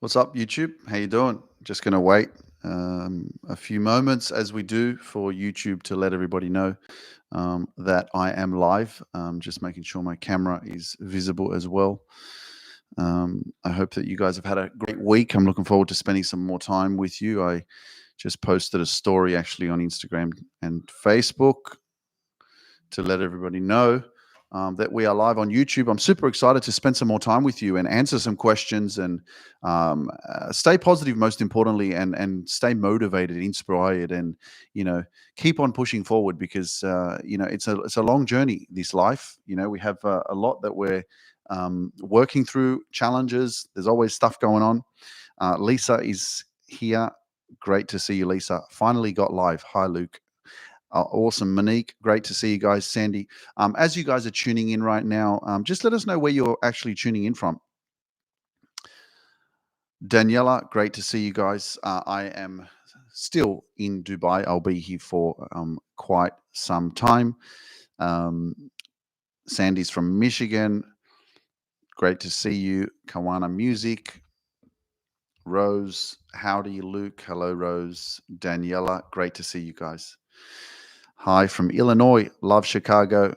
What's up, YouTube? How you doing? Just going to wait a few moments as we do for YouTube to let everybody know that I am live. Just making sure my camera is visible as well. I hope that you guys have had a great week. I'm looking forward to spending some more time with you. I just posted a story actually on Instagram and Facebook to let everybody know that we are live on YouTube. I'm super excited to spend some more time with you and answer some questions and stay positive, most importantly, and stay motivated, inspired, and keep on pushing forward because it's a long journey. This life, we have a lot that we're working through, challenges. There's always stuff going on. Lisa is here. Great to see you, Lisa. Finally got live. Hi, Luke. Awesome. Monique, great to see you guys. Sandy, as you guys are tuning in right now, just let us know where you're actually tuning in from. Daniela, great to see you guys. I am still in Dubai. I'll be here for quite some time. Um, Sandy's from Michigan. Great to see you. Kawana Music. Rose, howdy, Luke. Hello, Rose. Daniela, great to see you guys. Hi from Illinois. Love Chicago.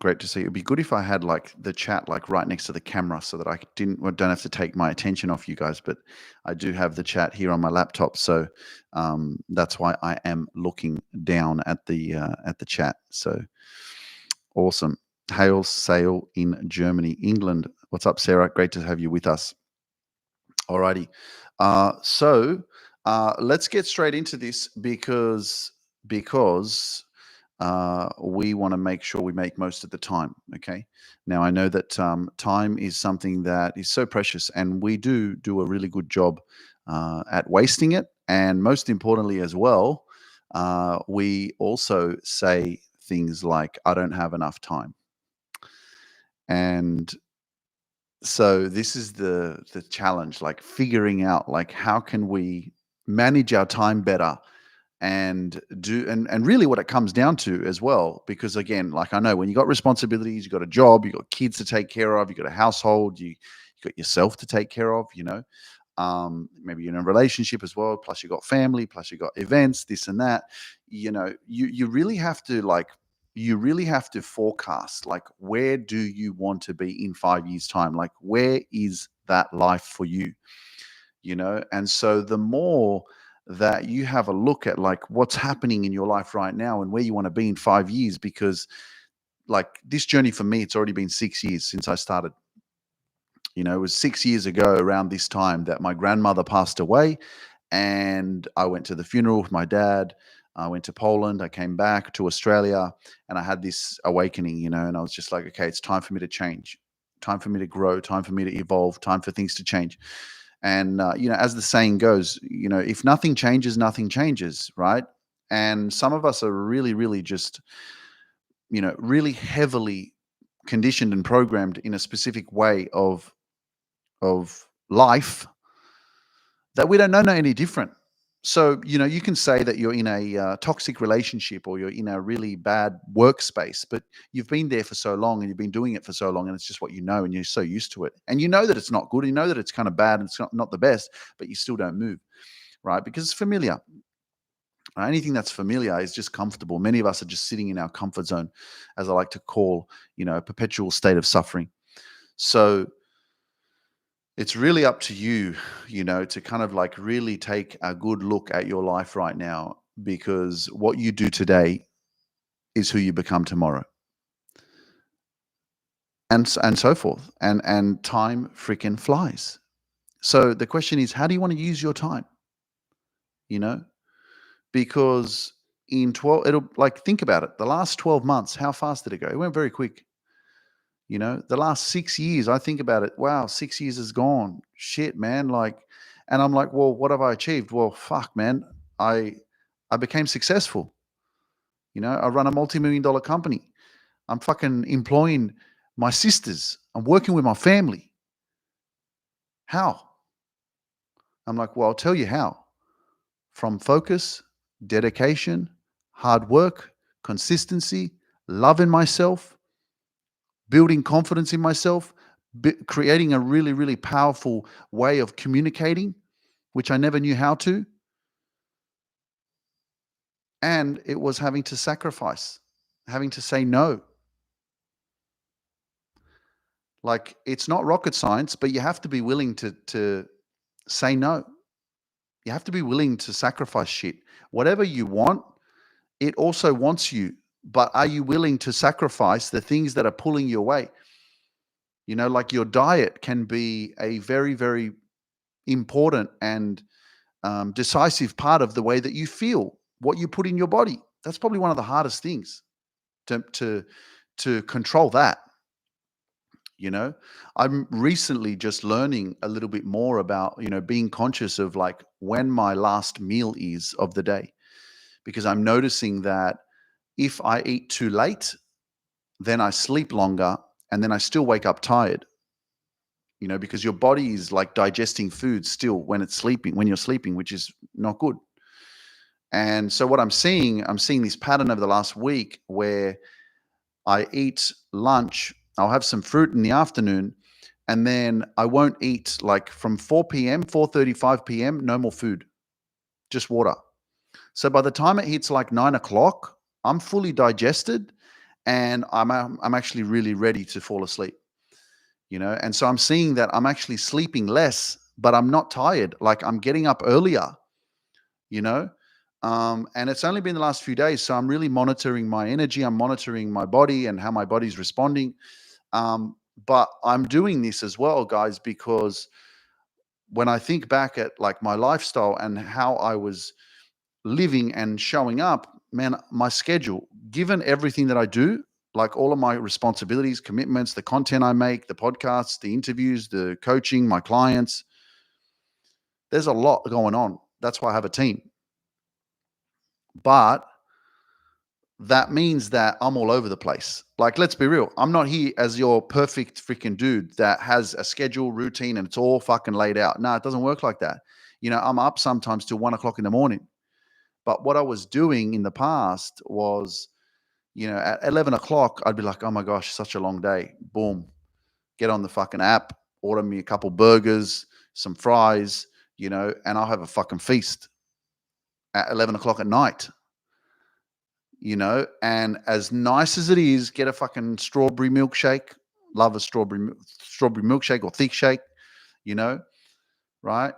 Great to see. It'd be good if I had like the chat like right next to the camera so that I don't have to take my attention off you guys. But I do have the chat here on my laptop, so that's why I am looking down at the chat. So awesome. Hail sail in Germany, England. What's up, Sarah? Great to have you with us. Alrighty. So let's get straight into this because we want to make sure we make most of the time. Okay. Now I know that time is something that is so precious, and we do a really good job at wasting it. And most importantly, as well, we also say things like, "I don't have enough time," and so this is the challenge, like figuring out like how can we manage our time better and and really what it comes down to as well, because again, like I know when you got responsibilities, you got a job, you got kids to take care of, you got a household, you got yourself to take care of, maybe you're in a relationship as well, plus you got family, plus you got events, this and that. You really have to forecast, like, where do you want to be in 5 years time? Like, where is that life for you? And so the more that you have a look at like what's happening in your life right now and where you want to be in 5 years, because like this journey for me, it's already been 6 years since I started. It was 6 years ago around this time that my grandmother passed away, and I went to the funeral with my dad. I went to Poland. I came back to Australia, and I had this awakening, and I was just like, okay, it's time for me to change, time for me to grow, time for me to evolve, time for things to change. And as the saying goes, if nothing changes, nothing changes, right? And some of us are really, really just, really heavily conditioned and programmed in a specific way of life that we don't know any different. So, you can say that you're in a toxic relationship or you're in a really bad workspace, but you've been there for so long and you've been doing it for so long, and it's just what you know, and you're so used to it. And you know that it's not good, you know that it's kind of bad and it's not the best, but you still don't move, right? Because it's familiar. Anything that's familiar is just comfortable. Many of us are just sitting in our comfort zone, as I like to call, a perpetual state of suffering. So, it's really up to you, to kind of like really take a good look at your life right now, because what you do today is who you become tomorrow, and so forth. And time freaking flies. So the question is, how do you want to use your time? You know, because in 12, it'll like think about it. The last 12 months, how fast did it go? It went very quick. The last 6 years, I think about it. Wow, 6 years is gone. Shit, man. Like, and I'm like, well, what have I achieved? Well, fuck, man. I I became successful. I run a multi-million dollar company. I'm fucking employing my sisters. I'm working with my family. How? I'm like, well, I'll tell you how. From focus, dedication, hard work, consistency, loving myself, building confidence in myself, creating a really, really powerful way of communicating, which I never knew how to. And it was having to sacrifice, having to say no. Like, it's not rocket science, but you have to be willing to say no. You have to be willing to sacrifice shit. Whatever you want, it also wants you. But are you willing to sacrifice the things that are pulling you away? Like your diet can be a very, very important and decisive part of the way that you feel, what you put in your body. That's probably one of the hardest things to control that. you know I'm recently just learning a little bit more about being conscious of like when my last meal is of the day, because I'm noticing that if I eat too late, then I sleep longer, and then I still wake up tired, because your body is like digesting food still when you're sleeping, which is not good. And so what I'm seeing this pattern over the last week where I eat lunch, I'll have some fruit in the afternoon, and then I won't eat like from 4 p.m., 4:35 p.m., no more food, just water. So by the time it hits like 9 o'clock, I'm fully digested, and I'm actually really ready to fall asleep. And so I'm seeing that I'm actually sleeping less, but I'm not tired. Like I'm getting up earlier, you know and it's only been the last few days, so I'm really monitoring my energy, I'm monitoring my body and how my body's responding. But I'm doing this as well, guys, because when I think back at like my lifestyle and how I was living and showing up, man, my schedule, given everything that I do, like all of my responsibilities, commitments, the content I make, the podcasts, the interviews, the coaching, my clients, there's a lot going on. That's why I have a team. But that means that I'm all over the place. Like, let's be real. I'm not here as your perfect freaking dude that has a schedule, routine, and it's all fucking laid out. No, it doesn't work like that. I'm up sometimes till 1 o'clock in the morning. But what I was doing in the past was, at 11 o'clock, I'd be like, oh my gosh, such a long day. Boom. Get on the fucking app, order me a couple burgers, some fries, and I'll have a fucking feast at 11 o'clock at night. And as nice as it is, get a fucking strawberry milkshake. Love a strawberry milkshake or thick shake, you know, right?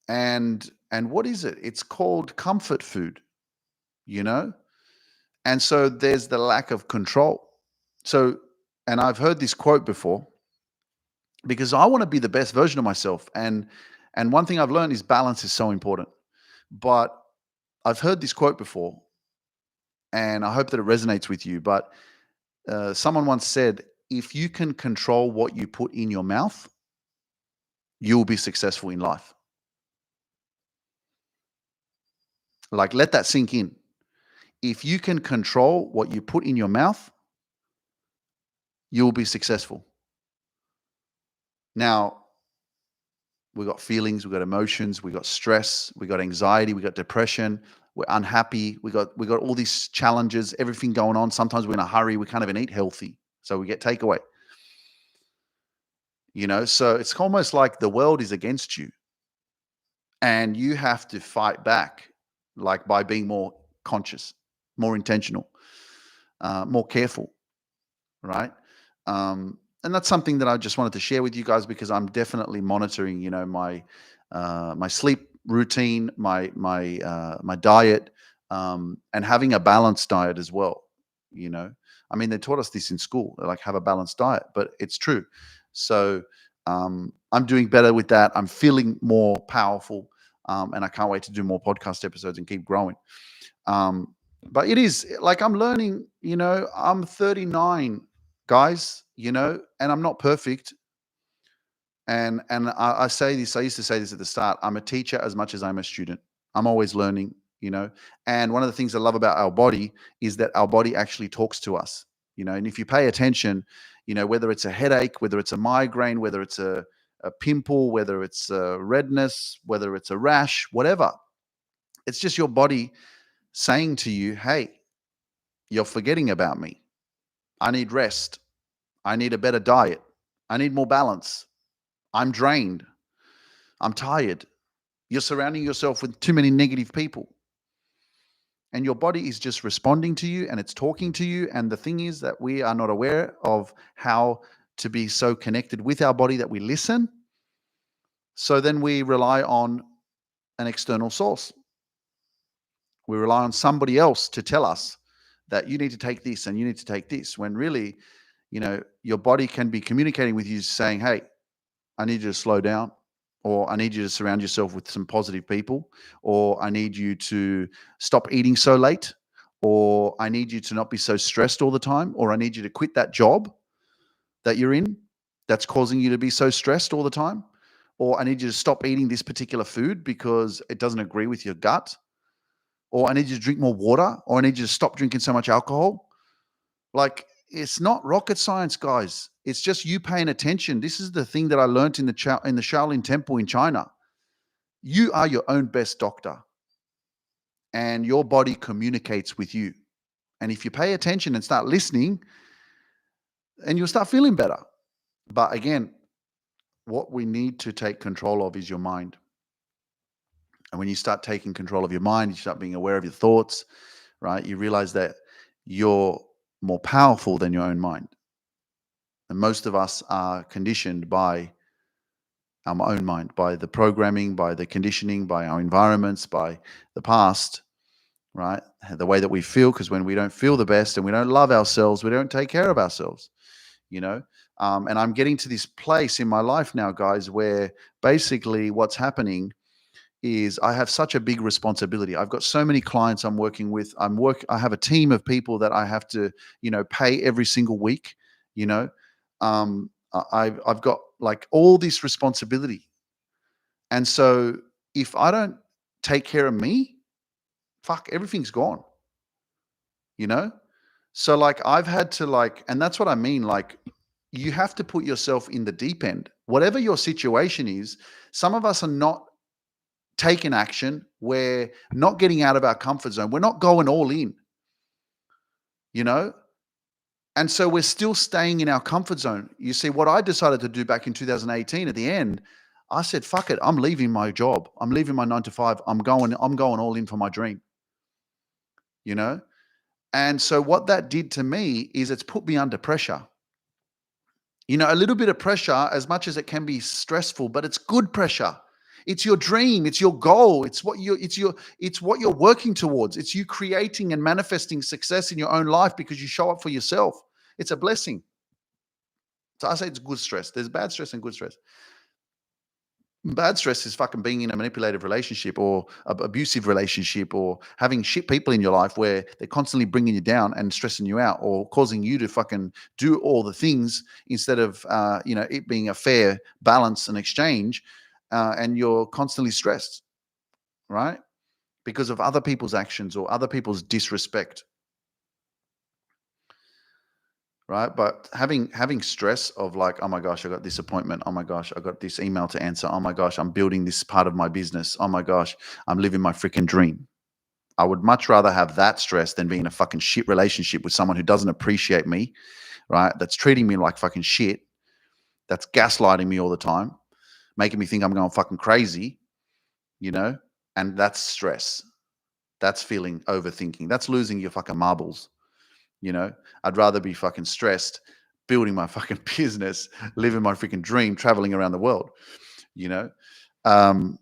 And what is it? It's called comfort food, you know? And so there's the lack of control. So, and I've heard this quote before, because I want to be the best version of myself. And one thing I've learned is balance is so important. But I've heard this quote before, and I hope that it resonates with you. But someone once said, if you can control what you put in your mouth, you'll be successful in life. Like, let that sink in. If you can control what you put in your mouth, you'll be successful. Now, we got feelings, we got emotions, we got stress, we got anxiety, we got depression, we're unhappy, we got all these challenges, everything going on. Sometimes we're in a hurry, we can't even eat healthy, so we get takeaway. So it's almost like the world is against you, and you have to fight back, like by being more conscious, more intentional, more careful, right? And that's something that I just wanted to share with you guys, because I'm definitely monitoring, my sleep routine, my diet, and having a balanced diet as well. I mean, they taught us this in school, like have a balanced diet, but it's true. So I'm doing better with that. I'm feeling more powerful, and I can't wait to do more podcast episodes and keep growing. But it is like I'm learning. I'm 39, guys. And I'm not perfect. And I say this. I used to say this at the start. I'm a teacher as much as I'm a student. I'm always learning. And one of the things I love about our body is that our body actually talks to us. And if you pay attention, whether it's a headache, whether it's a migraine, whether it's a pimple, whether it's a redness, whether it's a rash, whatever, it's just your body saying to you, hey, you're forgetting about me. I need rest. I need a better diet. I need more balance. I'm drained. I'm tired. You're surrounding yourself with too many negative people. And your body is just responding to you and it's talking to you. And the thing is that we are not aware of how to be so connected with our body that we listen. So then we rely on an external source. We rely on somebody else to tell us that you need to take this and you need to take this, when really, your body can be communicating with you saying, hey, I need you to slow down, or I need you to surround yourself with some positive people, or I need you to stop eating so late, or I need you to not be so stressed all the time, or I need you to quit that job that you're in that's causing you to be so stressed all the time, or I need you to stop eating this particular food because it doesn't agree with your gut, or I need you to drink more water, or I need you to stop drinking so much alcohol. Like, it's not rocket science, guys. It's just you paying attention. This is the thing that I learned in the Shaolin Temple in China. You are your own best doctor, and your body communicates with you. And if you pay attention and start listening, and you'll start feeling better. But again, what we need to take control of is your mind. And when you start taking control of your mind, you start being aware of your thoughts, right? You realize that you're more powerful than your own mind. And most of us are conditioned by our own mind, by the programming, by the conditioning, by our environments, by the past, right? The way that we feel, because when we don't feel the best and we don't love ourselves, we don't take care of ourselves, And I'm getting to this place in my life now, guys, where basically what's happening is I have such a big responsibility. I've got so many clients I'm working with. I have a team of people that I have to, pay every single week, you know. I've got like all this responsibility. And so if I don't take care of me, fuck, everything's gone, you know? So like I've had to and that's what I mean. Like, you have to put yourself in the deep end. Whatever your situation is, some of us are not taking action. We're not getting out of our comfort zone. We're not going all in, you know? And so we're still staying in our comfort zone. You see, what I decided to do back in 2018 at the end, I said, fuck it, I'm leaving my job. I'm leaving my 9 to 5. I'm going all in for my dream, you know? And so what that did to me is it's put me under pressure. A little bit of pressure, as much as it can be stressful, but it's good pressure. It's your dream. It's your goal. It's what you're working towards. It's you creating and manifesting success in your own life because you show up for yourself. It's a blessing. So I say it's good stress. There's bad stress and good stress. Bad stress is fucking being in a manipulative relationship or abusive relationship or having shit people in your life where they're constantly bringing you down and stressing you out or causing you to fucking do all the things instead of, it being a fair balance and exchange. And you're constantly stressed, right? Because of other people's actions or other people's disrespect. Right. But having stress of like, oh my gosh, I got this appointment. Oh my gosh, I got this email to answer. Oh my gosh, I'm building this part of my business. Oh my gosh, I'm living my freaking dream. I would much rather have that stress than be in a fucking shit relationship with someone who doesn't appreciate me, right? That's treating me like fucking shit. That's gaslighting me all the time, making me think I'm going fucking crazy, and that's stress. That's feeling overthinking. That's losing your fucking marbles. I'd rather be fucking stressed, building my fucking business, living my freaking dream, traveling around the world, Hello,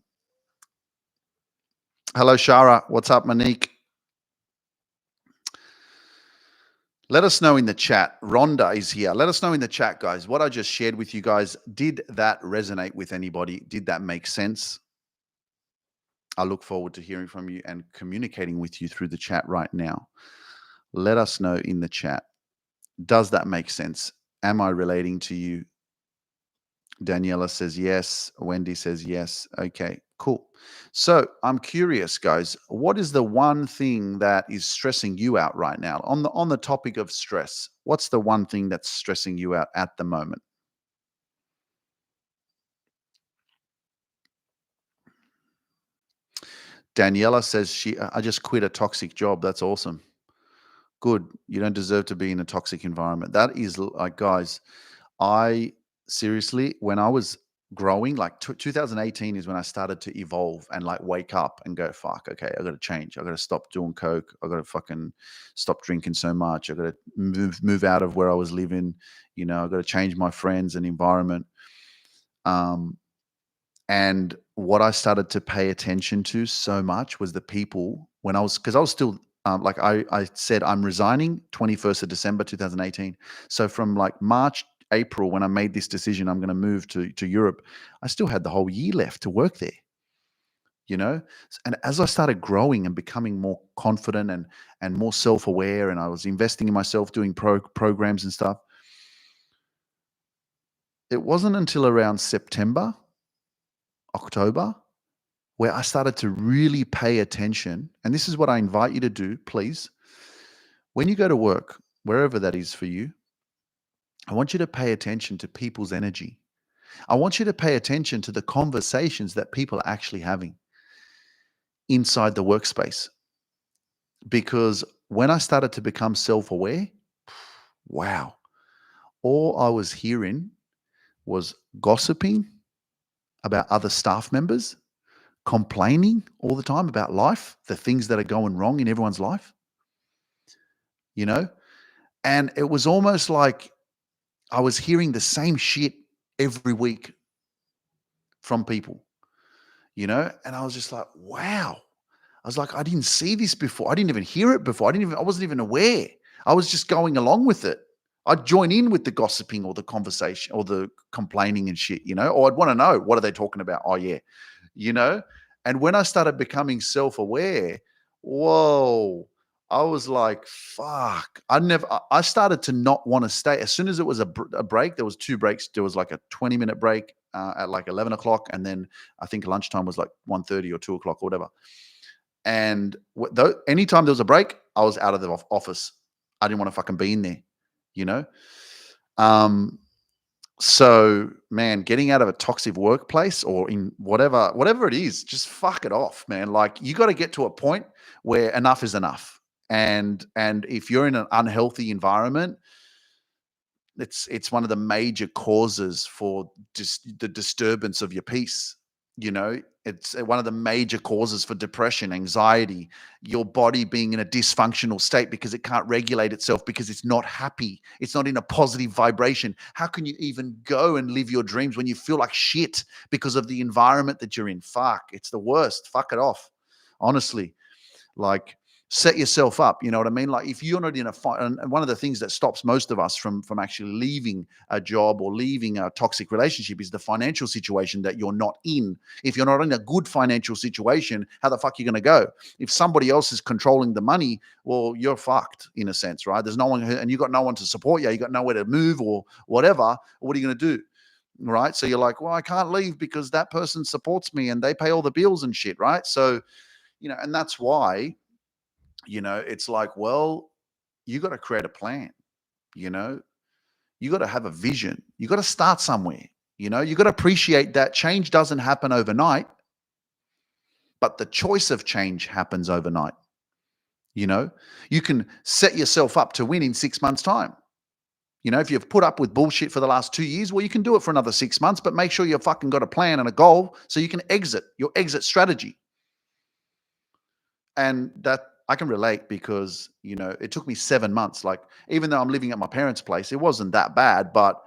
Shara. What's up, Monique? Let us know in the chat. Rhonda is here. Let us know in the chat, guys. What I just shared with you guys, did that resonate with anybody? Did that make sense? I look forward to hearing from you and communicating with you through the chat right now. Let us know in the chat. Does that make sense? Am I relating to you? Daniela says yes. Wendy says yes. Okay, cool. So I'm curious, guys, what is the one thing that is stressing you out right now? On the topic of stress, what's the one thing that's stressing you out at the moment? Daniela says I just quit a toxic job. That's awesome. Good. You don't deserve to be in a toxic environment. That is like, guys, I seriously, when I was growing, like 2018 is when I started to evolve and like wake up and go, fuck, okay, I got to change. I got to stop doing coke. I got to fucking stop drinking so much. I got to move out of where I was living. You know, I got to change my friends and environment. Um, and what I started to pay attention to so much was the people when because I was still like I said, I'm resigning 21st of December 2018. So from like March, April, when I made this decision, I'm going to move to Europe, I still had the whole year left to work there, you know? And as I started growing and becoming more confident and more self-aware, and I was investing in myself, doing programs and stuff, it wasn't until around September, October, where I started to really pay attention. And this is what I invite you to do, please. When you go to work, wherever that is for you, I want you to pay attention to people's energy. I want you to pay attention to the conversations that people are actually having inside the workspace. Because when I started to become self aware, wow, all I was hearing was gossiping about other staff members, complaining all the time about life, the things that are going wrong in everyone's life, you know? And it was almost like I was hearing the same shit every week from people, you know? And I was just like, wow. I was like, I didn't see this before. I didn't even hear it before. I wasn't even aware. I was just going along with it. I'd join in with the gossiping or the conversation or the complaining and shit, you know? Or I'd want to know, what are they talking about? Oh, yeah, you know? And when I started becoming self aware, whoa, I was like, fuck. I started to not want to stay. As soon as it was a break, there was two breaks. There was like a 20-minute break at like 11 o'clock. And then I think lunchtime was like 1:30 or 2 o'clock or whatever. And anytime there was a break, I was out of the office. I didn't want to fucking be in there, you know? Um, so man, getting out of a toxic workplace or in whatever it is, just fuck it off, man. Like you got to get to a point where enough is enough. And if you're in an unhealthy environment, it's one of the major causes for just the disturbance of your peace. You know, it's one of the major causes for depression, anxiety, your body being in a dysfunctional state because it can't regulate itself because it's not happy. It's not in a positive vibration. How can you even go and live your dreams when you feel like shit because of the environment that you're in? Fuck, it's the worst. Fuck it off. Honestly, like set yourself up, you know what I mean? Like if you're not in a fight, and one of the things that stops most of us from actually leaving a job or leaving a toxic relationship is the financial situation that you're not in. If you're not in a good financial situation, how the fuck are you going to go? If somebody else is controlling the money, well, you're fucked in a sense, right? There's no one, and you got no one to support you. You got nowhere to move or whatever. What are you going to do? Right? So you're like, well, I can't leave because that person supports me and they pay all the bills and shit, right? So, you know, and that's why, you know, it's like, well, you got to create a plan, you know, you got to have a vision. You got to start somewhere, you know, you got to appreciate that change doesn't happen overnight, but the choice of change happens overnight. You know, you can set yourself up to win in 6 months' time. You know, if you've put up with bullshit for the last 2 years, well, you can do it for another 6 months, but make sure you've fucking got a plan and a goal so you can exit your exit strategy. And that I can relate because, you know, it took me 7 months. Like, even though I'm living at my parents' place, it wasn't that bad, but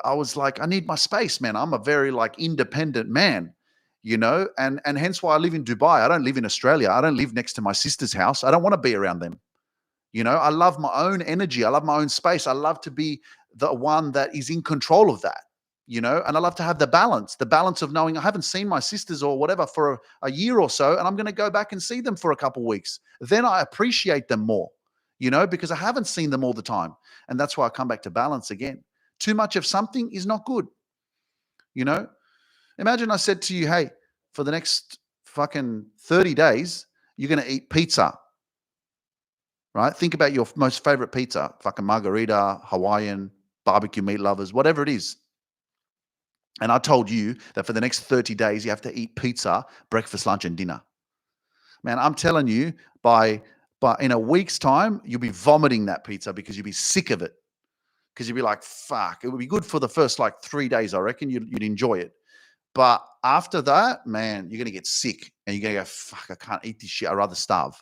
I was like, I need my space, man. I'm a very like independent man, you know, and hence why I live in Dubai. I don't live in Australia. I don't live next to my sister's house. I don't want to be around them. You know, I love my own energy. I love my own space. I love to be the one that is in control of that, you know, and I love to have the balance of knowing I haven't seen my sisters or whatever for a year or so, and I'm going to go back and see them for a couple of weeks. Then I appreciate them more, you know, because I haven't seen them all the time. And that's why I come back to balance again. Too much of something is not good, you know. Imagine I said to you, hey, for the next fucking 30 days, you're going to eat pizza, right? Think about your most favorite pizza, fucking margarita, Hawaiian, barbecue meat lovers, whatever it is. And I told you that for the next 30 days, you have to eat pizza, breakfast, lunch, and dinner. Man, I'm telling you, by in a week's time, you'll be vomiting that pizza because you'll be sick of it. because you'd be like, fuck, it would be good for the first like 3 days. I reckon you'd enjoy it. But after that, man, you're going to get sick and you're going to go, fuck, I can't eat this shit. I'd rather starve.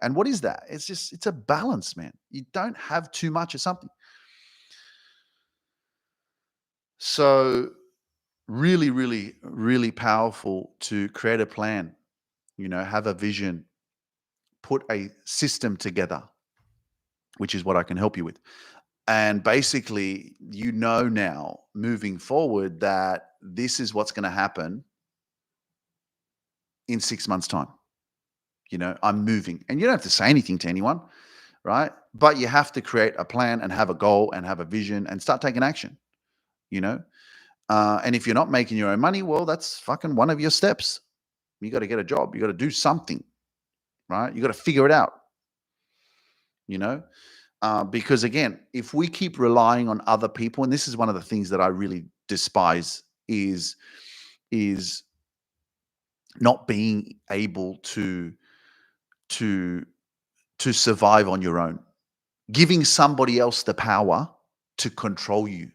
And what is that? It's a balance, man. You don't have too much of something. So really, really, really powerful to create a plan, have a vision, put a system together, which is what I can help you with. And basically, now moving forward that this is what's going to happen in 6 months' time. I'm moving. And you don't have to say anything to anyone, right? But you have to create a plan and have a goal and have a vision and start taking action, and if you're not making your own money, well, that's fucking one of your steps. You got to get a job. You got to do something, right? You got to figure it out, because again, if we keep relying on other people, and this is one of the things that I really despise is not being able to survive on your own, giving somebody else the power to control you,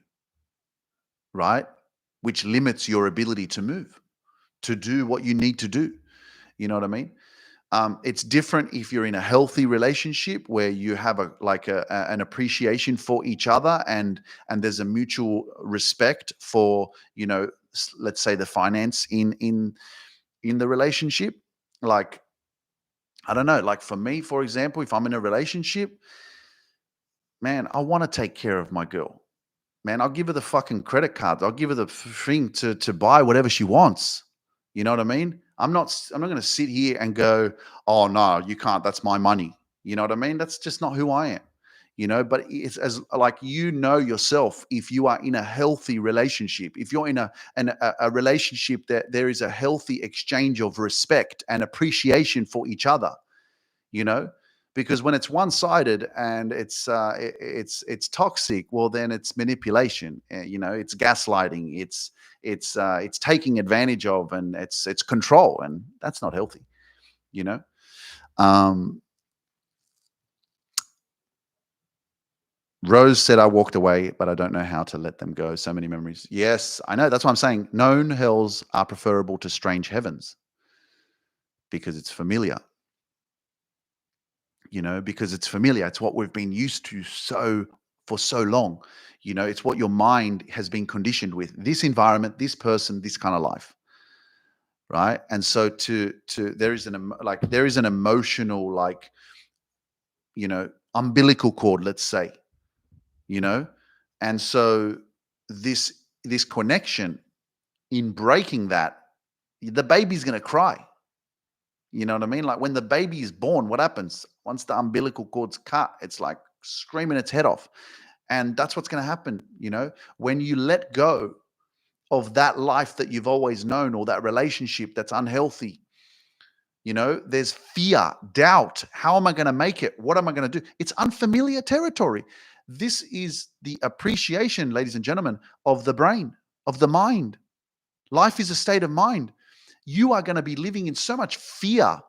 right? Which limits your ability to move, to do what you need to do. You know what I mean? It's different if you're in a healthy relationship where you have an appreciation for each other and there's a mutual respect for, let's say the finance in the relationship. Like, I don't know, like for me, for example, if I'm in a relationship, man, I want to take care of my girl. Man, I'll give her the fucking credit card. I'll give her the thing to buy whatever she wants. You know what I mean? I'm not going to sit here and go, oh no, you can't. That's my money. You know what I mean? That's just not who I am. But it's as like, yourself, if you are in a healthy relationship, if you're in a relationship that there is a healthy exchange of respect and appreciation for each other, because when it's one-sided and it's toxic, well, then it's manipulation. It's gaslighting. It's taking advantage of, and it's control, and that's not healthy. Rose said, I walked away, but I don't know how to let them go. So many memories. Yes, I know. That's why I'm saying known hells are preferable to strange heavens, because it's familiar. Because it's familiar. It's what we've been used to for so long. It's what your mind has been conditioned with. This environment, this person, this kind of life. Right. And so there is an emotional, umbilical cord, let's say, and so this connection, in breaking that, the baby's going to cry. You know what I mean? Like when the baby is born, what happens? Once the umbilical cord's cut, it's like screaming its head off. And that's what's going to happen, when you let go of that life that you've always known, or that relationship that's unhealthy. There's fear, doubt. How am I going to make it? What am I going to do? It's unfamiliar territory. This is the appreciation, ladies and gentlemen, of the brain, of the mind. Life is a state of mind. You are going to be living in so much fear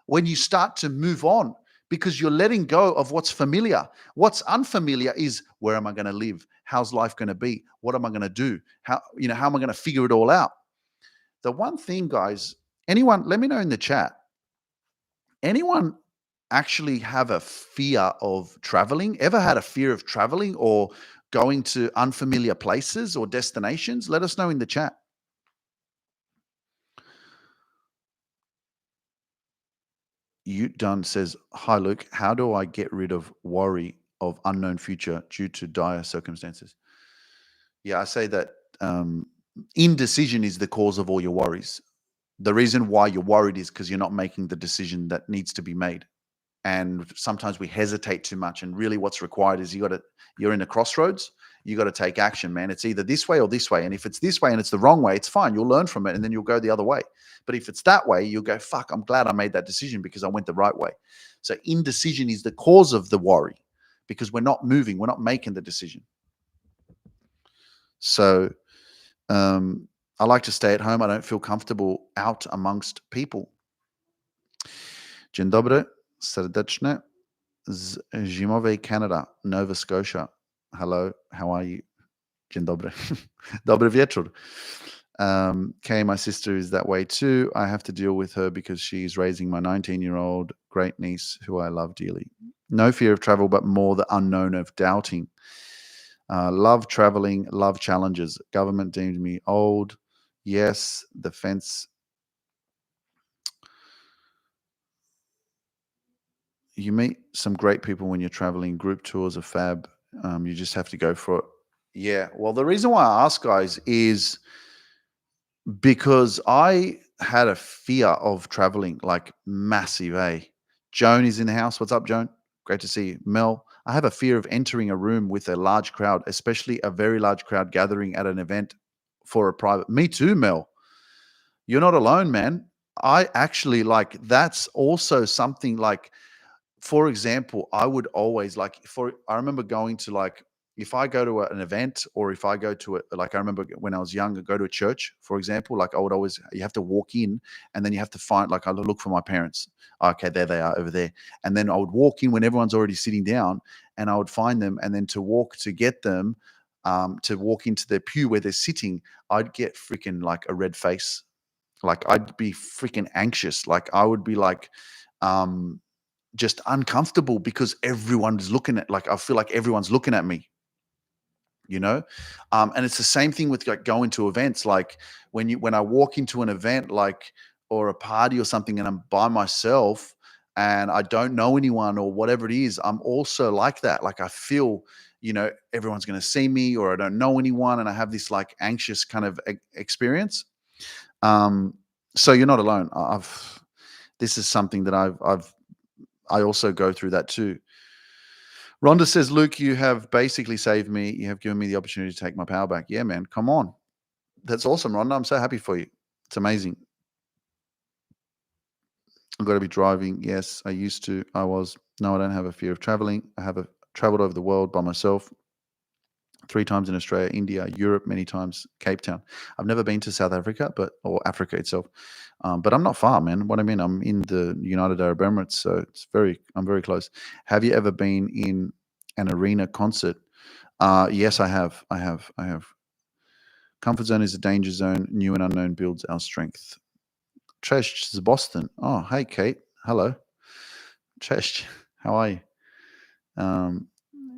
when you start to move on, because you're letting go of what's familiar. What's unfamiliar is, where am I going to live? How's life going to be? What am I going to do? How am I going to figure it all out? The one thing, guys, anyone, let me know in the chat. Anyone actually have a fear of traveling? Ever had a fear of traveling or going to unfamiliar places or destinations? Let us know in the chat. Ute Dunn says, hi, Luke. How do I get rid of worry of unknown future due to dire circumstances? Yeah, I say that indecision is the cause of all your worries. The reason why you're worried is because you're not making the decision that needs to be made. And sometimes we hesitate too much. And really what's required is you're in a crossroads. You got to take action, man. It's either this way or this way. And if it's this way and it's the wrong way, it's fine. You'll learn from it and then you'll go the other way. But if it's that way, you'll go, fuck, I'm glad I made that decision because I went the right way. So indecision is the cause of the worry, because we're not moving. We're not making the decision. So I like to stay at home. I don't feel comfortable out amongst people. Dzień dobry, serdeczne z zimowej Canada, Nova Scotia. Hello, how are you? Dzień dobry. Dobry wieczór. Kay, my sister is that way too. I have to deal with her because she's raising my 19-year-old great niece who I love dearly. No fear of travel, but more the unknown of doubting. Love traveling, love challenges. Government deemed me old. Yes, the fence. You meet some great people when you're traveling. Group tours are fab. You just have to go for it. Yeah. Well, the reason why I ask, guys, is because I had a fear of traveling, like massive, eh? Joan is in the house. What's up, Joan? Great to see you. Mel, I have a fear of entering a room with a large crowd, especially a very large crowd gathering at an event for a private. Me too, Mel. You're not alone, man. I actually like that's also something like, for example, I would always like for I remember going to like if I go to an event or if I go to like I remember when I was younger, go to a church, for example, like I would always you have to walk in and then you have to find like I would look for my parents. Okay, there they are over there. And then I would walk in when everyone's already sitting down and I would find them and then to walk to get them to walk into their pew where they're sitting, I'd get freaking like a red face. Like I'd be freaking anxious. Like I would be like um just uncomfortable because everyone's looking at like I feel like everyone's looking at me, you know. And it's the same thing with like going to events. Like when I walk into an event like or a party or something and I'm by myself and I don't know anyone or whatever it is, I'm also like that. Like I feel, everyone's going to see me or I don't know anyone and I have this like anxious kind of experience. um so you're not alone. I've This is something that I also go through that too. Rhonda says, Luke, you have basically saved me. You have given me the opportunity to take my power back. Yeah, man. Come on. That's awesome, Rhonda. I'm so happy for you. It's amazing. I've got to be driving. Yes, I used to. I was. No, I don't have a fear of traveling. Traveled over the world by myself 3 times in Australia, India, Europe, many times, Cape Town. I've never been to South Africa, or Africa itself. But I'm not far, man. What I mean, I'm in the United Arab Emirates, so I'm very close. Have you ever been in an arena concert? Yes, I have. I have. Comfort zone is a danger zone. New and unknown builds our strength. Cześć is Boston. Oh, hey, Kate. Hello. Cześć. How are you? Um,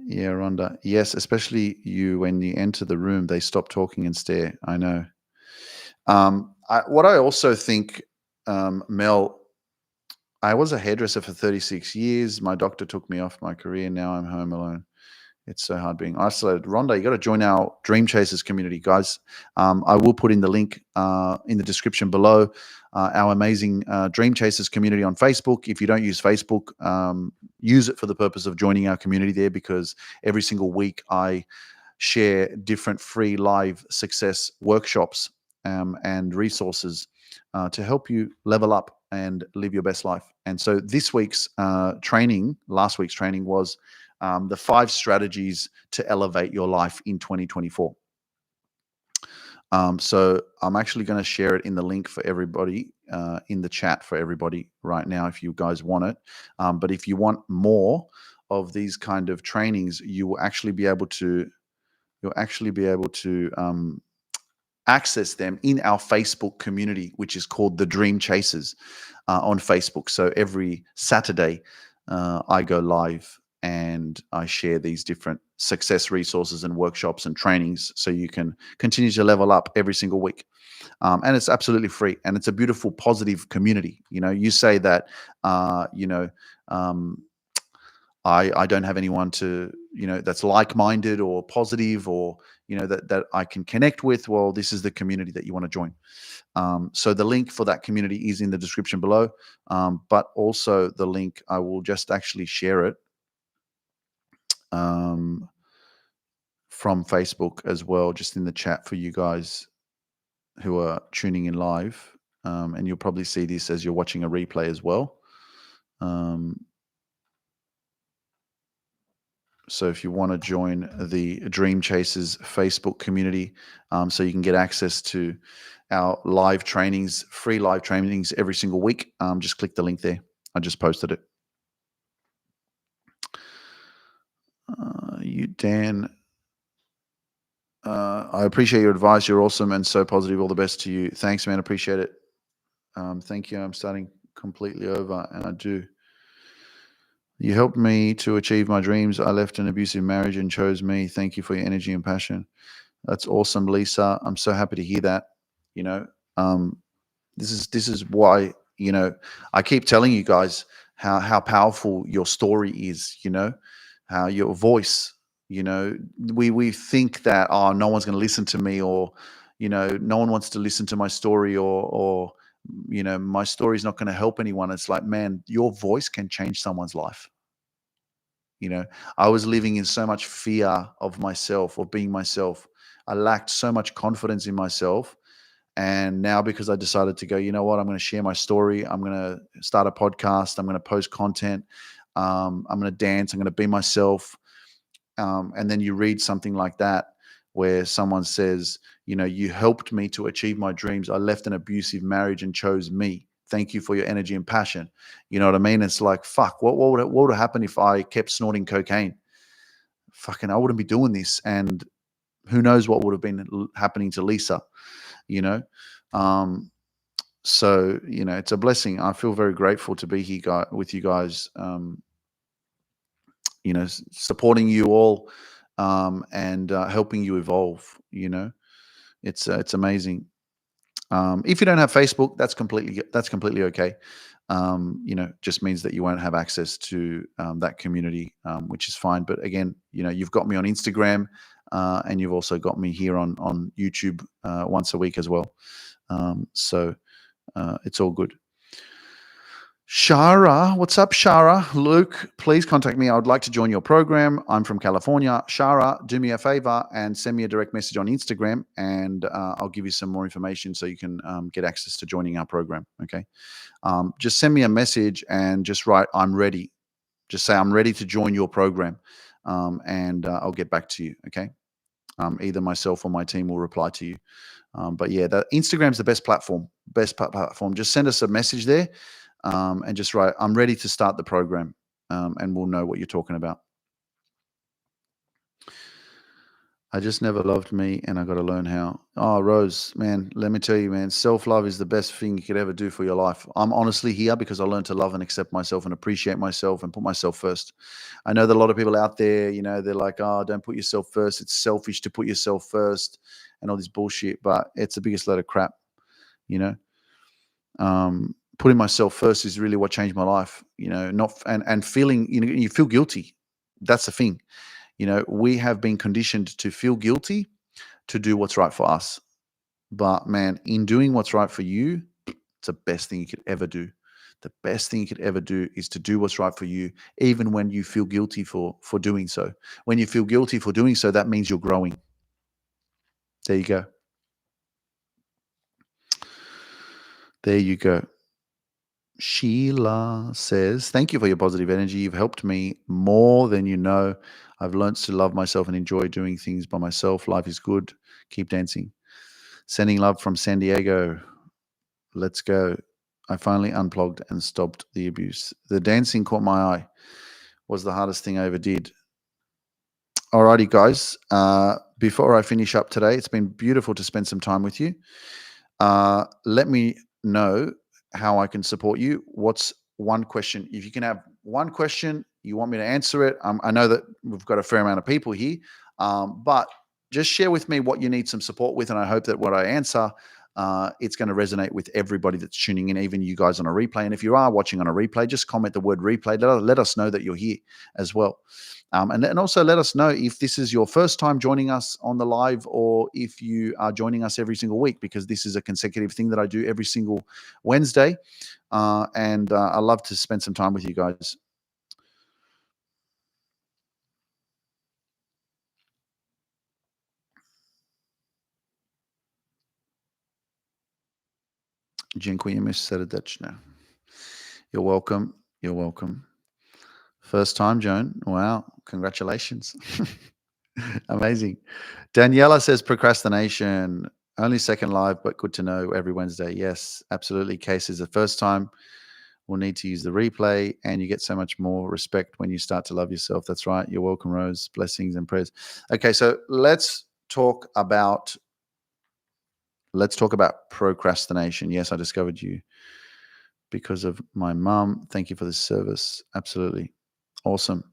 yeah, Rhonda. Yes, especially you when you enter the room, they stop talking and stare. I know. What I also think, Mel, I was a hairdresser for 36 years. My doctor took me off my career. Now I'm home alone. It's so hard being isolated. Rhonda, you got to join our Dream Chasers community, guys. I will put in the link in the description below. Our amazing Dream Chasers community on Facebook. If you don't use Facebook, use it for the purpose of joining our community there because every single week I share different free live success workshops and resources to help you level up and live your best life. And so this week's last week's training was the 5 strategies to elevate your life in 2024. So I'm actually going to share it in the link for everybody in the chat for everybody right now if you guys want it. But if you want more of these kind of trainings, you'll actually be able to access them in our Facebook community, which is called the Dream Chasers on Facebook. So every Saturday, I go live and I share these different success resources and workshops and trainings so you can continue to level up every single week. And it's absolutely free and it's a beautiful, positive community. You say that, I don't have anyone to, that's like-minded or positive or, that I can connect with. Well, this is the community that you want to join. So the link for that community is in the description below. But also the link, I will just actually share it from Facebook as well, just in the chat for you guys who are tuning in live. And you'll probably see this as you're watching a replay as well. So if you want to join the Dream Chasers Facebook community, so you can get access to our live trainings, free live trainings every single week, just click the link there. I just posted it. Dan, I appreciate your advice. You're awesome and so positive. All the best to you. Thanks, man. Appreciate it. Thank you. I'm starting completely over, and I do. You helped me to achieve my dreams. I left an abusive marriage and chose me. Thank you for your energy and passion. That's awesome, Lisa. I'm so happy to hear that. You know, um, this is why, I keep telling you guys how powerful your story is. How your voice. We think that, oh, no one's going to listen to me, or no one wants to listen to my story, or my story is not going to help anyone. It's like, man, your voice can change someone's life. you know I was living in so much fear of myself, of being myself. I lacked so much confidence in myself. And now, because I decided to go, you know what, I'm going to share my story. I'm going to start a podcast. I'm going to post content. I'm going to dance. I'm going to be myself. And then you read something like that, where someone says, you helped me to achieve my dreams. I left an abusive marriage and chose me. Thank you for your energy and passion. You know what I mean? It's like, fuck, what would have happened if I kept snorting cocaine? Fucking, I wouldn't be doing this. And who knows what would have been happening to Lisa, you know? Um, so, it's a blessing. I feel very grateful to be here with you guys, supporting you all, and helping you evolve. It's amazing. If you don't have Facebook, that's completely okay. Just means that you won't have access to that community, which is fine. But again, you've got me on Instagram, and you've also got me here on YouTube once a week as well. So it's all good. Shara, what's up, Shara? Luke, please contact me. I would like to join your program. I'm from California. Shara, do me a favor and send me a direct message on Instagram, and I'll give you some more information so you can get access to joining our program. Okay. Just send me a message and just write, I'm ready. Just say, I'm ready to join your program. And I'll get back to you. Okay. Either myself or my team will reply to you. But yeah, Instagram's the best platform. Just send us a message there, and just write, I'm ready to start the program, and we'll know what you're talking about. I just never loved me, and I got to learn how. Oh, Rose, man, let me tell you, man, self-love is the best thing you could ever do for your life. I'm honestly here because I learned to love and accept myself and appreciate myself and put myself first. I know that a lot of people out there, they're like, oh, don't put yourself first. It's selfish to put yourself first and all this bullshit, but it's the biggest load of crap, you know? Putting myself first is really what changed my life, not, and feeling, you feel guilty. That's the thing. We have been conditioned to feel guilty to do what's right for us. But man, in doing what's right for you, it's the best thing you could ever do. The best thing you could ever do is to do what's right for you, even when you feel guilty for doing so. When you feel guilty for doing so, that means you're growing. There you go. There you go. Sheila says, thank you for your positive energy. You've helped me more than you know. I've learned to love myself and enjoy doing things by myself. Life is good. Keep dancing. Sending love from San Diego. Let's go. I finally unplugged and stopped the abuse. The dancing caught my eye. Was the hardest thing I ever did. Alrighty, guys. Before I finish up today, it's been beautiful to spend some time with you. Let me know how I can support you. What's one question? If you can have one question, you want me to answer it. I know that we've got a fair amount of people here, but just share with me what you need some support with, and I hope that what I answer, it's going to resonate with everybody that's tuning in, even you guys on a replay. And if you are watching on a replay, just comment the word replay. Let us know that you're here as well. And also let us know if this is your first time joining us on the live, or if you are joining us every single week, because this is a consecutive thing that I do every single Wednesday. And I love to spend some time with you guys. Dziękujemy serdecznie. You're welcome. You're welcome. First time, Joan. Wow. Congratulations. Amazing. Daniela says procrastination. Only second live, but good to know every Wednesday. Yes, absolutely. Case is the first time. We'll need to use the replay, and you get so much more respect when you start to love yourself. That's right. You're welcome, Rose. Blessings and prayers. Okay, so let's talk about procrastination. Yes, I discovered you because of my mom. Thank you for this service. Absolutely. Awesome.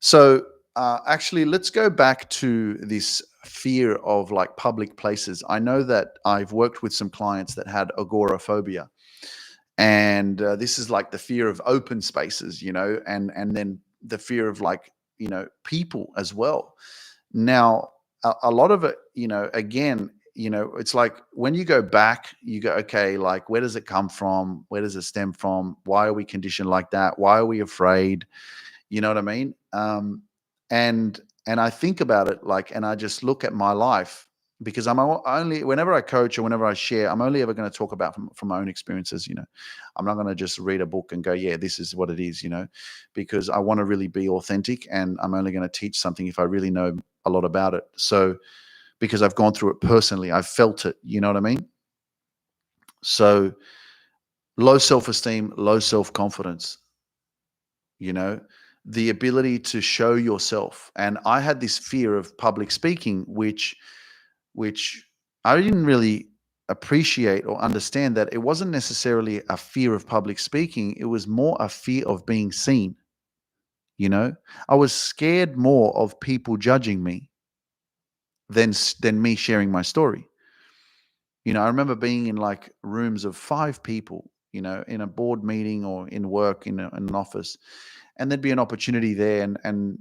So actually, let's go back to this fear of like public places. I know that I've worked with some clients that had agoraphobia, and this is like the fear of open spaces, and then the fear of like people as well. Now, a lot of it, again, it's like when you go back, you go, okay, like where does it come from? Where does it stem from? Why are we conditioned like that? Why are we afraid? You know what I mean? And I think about it like, and I just look at my life because only whenever I coach or whenever I share, I'm only ever going to talk about from my own experiences. I'm not going to just read a book and go, yeah, this is what it is. Because I want to really be authentic, and I'm only going to teach something if I really know a lot about it. So because I've gone through it personally, I've felt it. You know what I mean? So low self-esteem, low self-confidence. you know the ability to show yourself. And I had this fear of public speaking, which I didn't really appreciate or understand, that it wasn't necessarily a fear of public speaking, it was more a fear of being seen. you know I was scared more of people judging me than me sharing my story. I remember being in like rooms of 5 people, in a board meeting or in work in an office, and there'd be an opportunity there, and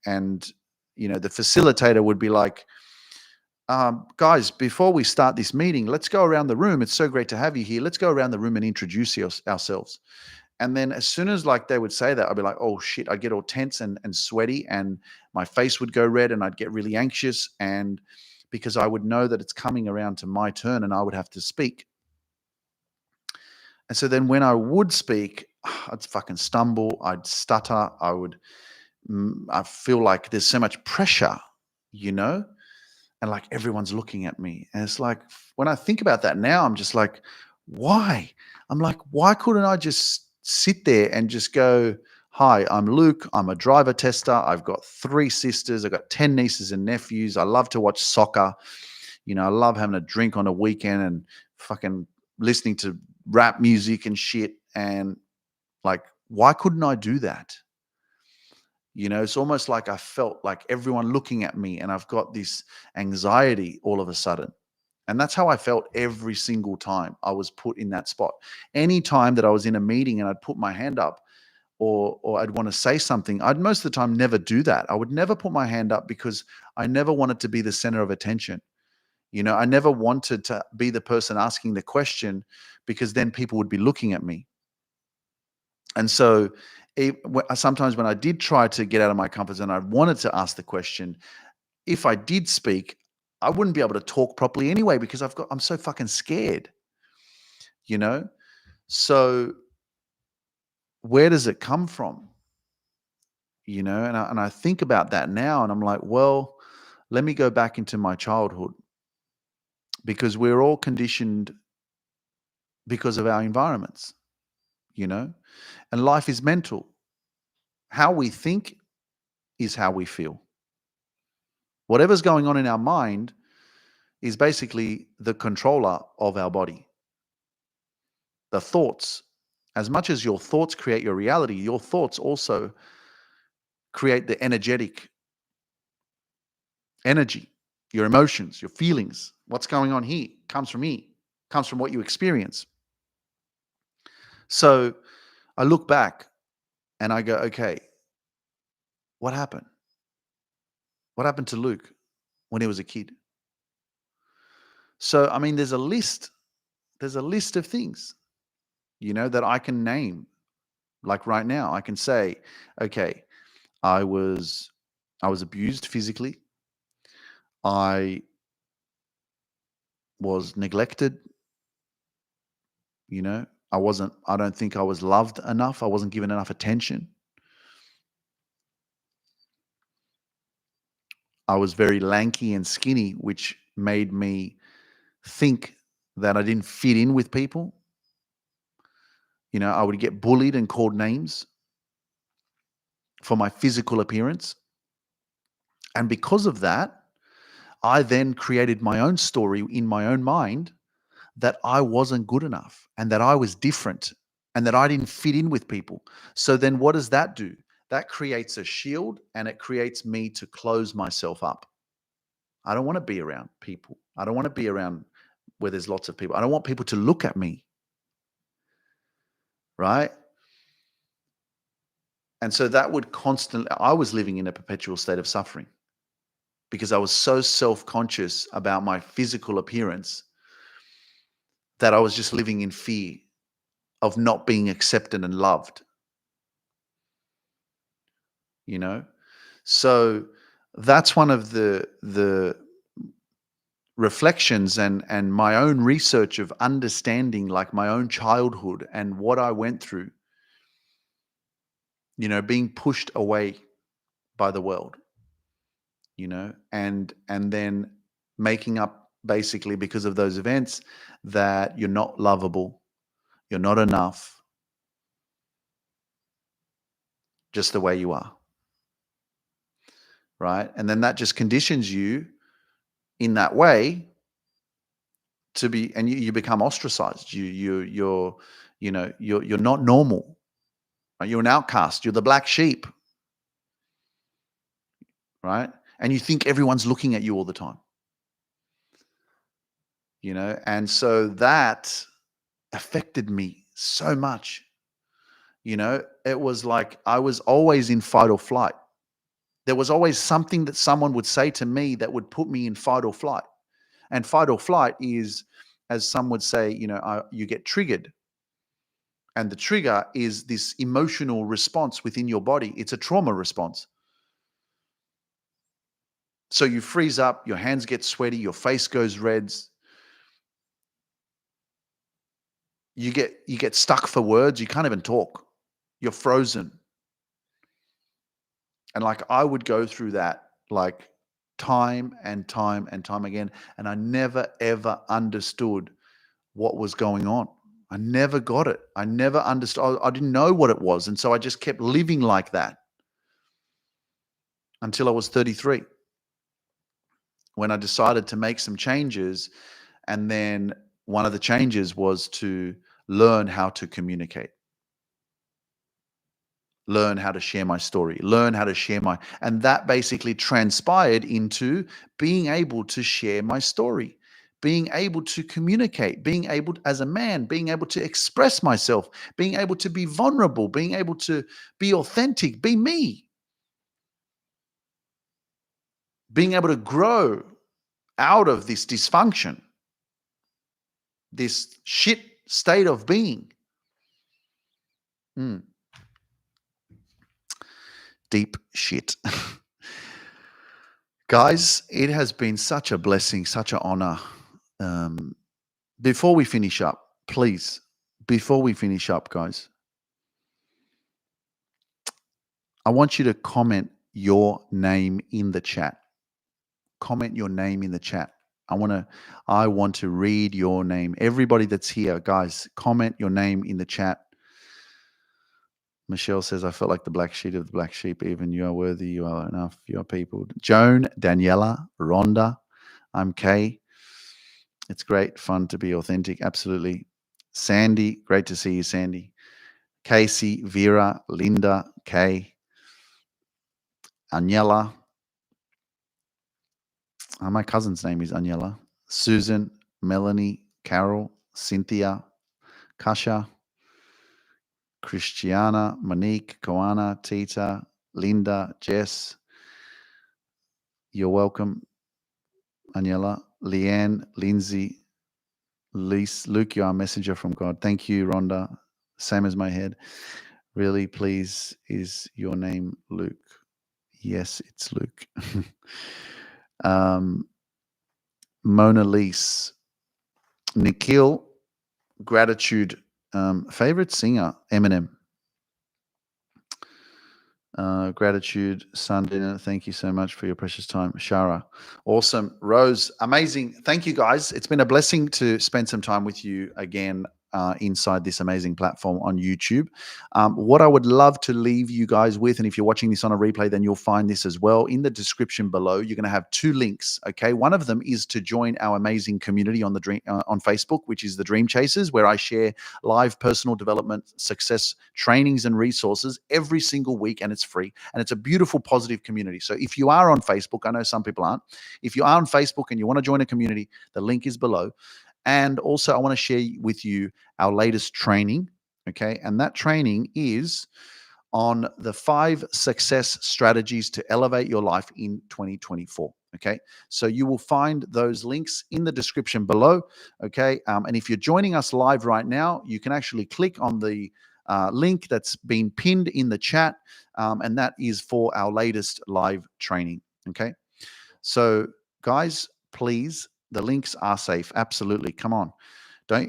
the facilitator would be like, guys, before we start this meeting, let's go around the room. It's so great to have you here. Let's go around the room and introduce ourselves. And then as soon as like they would say that, I'd be like, oh shit, I'd get all tense and sweaty, and my face would go red, and I'd get really anxious, and because I would know that it's coming around to my turn and I would have to speak. And so then when I would speak, I'd fucking stumble, I'd stutter, I feel like there's so much pressure, you know, and like everyone's looking at me. And it's like, when I think about that now, I'm just like, why? I'm like, why couldn't I just sit there and just go, hi, I'm Luke. I'm a driver tester. I've got 3 sisters. I've got 10 nieces and nephews. I love to watch soccer. I love having a drink on a weekend and fucking listening to rap music and shit. And like, why couldn't I do that? It's almost like I felt like everyone looking at me, and I've got this anxiety all of a sudden. And that's how I felt every single time I was put in that spot. Any time that I was in a meeting and I'd put my hand up, or I'd want to say something, I'd most of the time never do that. I would never put my hand up because I never wanted to be the center of attention. I never wanted to be the person asking the question, because then people would be looking at me. And so sometimes when I did try to get out of my comfort zone, I wanted to ask the question. If I did speak, I wouldn't be able to talk properly anyway, because I'm so fucking scared. You know? So where does it come from? And I think about that now, and I'm like, well, let me go back into my childhood, because we're all conditioned because of our environments, you know? And life is mental. How we think is how we feel. Whatever's going on in our mind is basically the controller of our body. The thoughts, as much as your thoughts create your reality, your thoughts also create the energy, your emotions, your feelings. What's going on here comes from me, comes from what you experience. So I look back and I go, okay, what happened? What happened to Luke when he was a kid? So, I mean, there's a list. There's a list of things, that I can name. Like right now, I can say, okay, I was abused physically. I was neglected. I don't think I was loved enough. I wasn't given enough attention. I was very lanky and skinny, which made me think that I didn't fit in with people. I would get bullied and called names for my physical appearance. And because of that, I then created my own story in my own mind that I wasn't good enough and that I was different and that I didn't fit in with people. So then what does that do? That creates a shield and it creates me to close myself up. I don't want to be around people. I don't want to be around where there's lots of people. I don't want people to look at me. Right? And so that would constantly, I was living in a perpetual state of suffering because I was so self-conscious about my physical appearance that I was just living in fear of not being accepted and loved. You know? So that's one of the reflections and my own research of understanding like my own childhood and what I went through, you know, being pushed away by the world, you know, and then making up basically because of those events that you're not lovable, you're not enough, just the way you are. Right? And then that just conditions you in that way to be, and you become ostracized. You're you know, you're not normal. Right? You're an outcast. You're the black sheep. Right? And you think everyone's looking at you all the time. You know, and so that affected me so much. You know, it was like I was always in fight or flight. There was always something that someone would say to me that would put me in fight or flight. And fight or flight is, as some would say, you know, you get triggered. And the trigger is this emotional response within your body. It's a trauma response. So you freeze up, your hands get sweaty, your face goes reds. You get stuck for words. You can't even talk. You're frozen. And like I would go through that like time and time and time again. And I never ever understood what was going on. I never got it. I never understood. I didn't know what it was. And so I just kept living like that until I was 33 when I decided to make some changes. And then one of the changes was to learn how to communicate, learn how to share my story, learn how to share and that basically transpired into being able to share my story, being able to communicate, being able as a man, being able to express myself, being able to be vulnerable, being able to be authentic, be me, being able to grow out of this dysfunction, this shit state of being. Deep shit. Guys, it has been such a blessing, such an honor. Before we finish up, please, before we finish up, guys, I want you to comment your name in the chat. Comment your name in the chat. I want to read your name. Everybody that's here, guys, comment your name in the chat. Michelle says, I felt like the black sheep of the black sheep. Even you are worthy. You are enough. You are people. Joan, Daniela, Rhonda, I'm Kay. It's great fun to be authentic. Absolutely. Sandy, great to see you, Sandy. Casey, Vera, Linda, Kay, Agnella. My cousin's name is Agnella. Susan, Melanie, Carol, Cynthia, Kasha, Christiana, Monique, Koana, Tita, Linda, Jess. You're welcome, Agnella, Leanne, Lindsay, Lise, Luke, you are a messenger from God. Thank you, Rhonda. Same as my head. Really, please, is your name Luke? Yes, it's Luke. Mona Lise. Nikhil, gratitude. Favorite singer, Eminem. Gratitude, Sunday. Thank you so much for your precious time. Shara, awesome. Rose, amazing. Thank you, guys. It's been a blessing to spend some time with you again. inside this amazing platform on YouTube. What I would love to leave you guys with, and if you're watching this on a replay, then you'll find this as well in the description below. You're going to have 2 links. Okay, one of them is to join our amazing community on the on Facebook, which is the Dream Chasers, where I share live personal development, success trainings, and resources every single week, and it's free. And it's a beautiful, positive community. So if you are on Facebook, I know some people aren't. If you are on Facebook and you want to join a community, the link is below. And also, I want to share with you our latest training. Okay. And that training is on the 5 success strategies to elevate your life in 2024. Okay. So you will find those links in the description below. Okay. And if you're joining us live right now, you can actually click on the link that's been pinned in the chat. And that is for our latest live training. Okay. So, guys, please, the links are safe. Absolutely. Come on.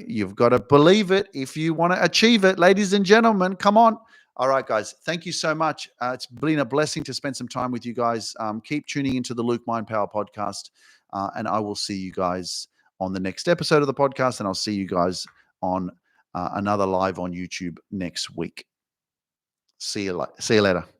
You've got to believe it if you want to achieve it, ladies and gentlemen. Come on. All right, guys. Thank you so much. It's been a blessing to spend some time with you guys. Keep tuning into the Luke Mind Power podcast. And I will see you guys on the next episode of the podcast. And I'll see you guys on another live on YouTube next week. See you later.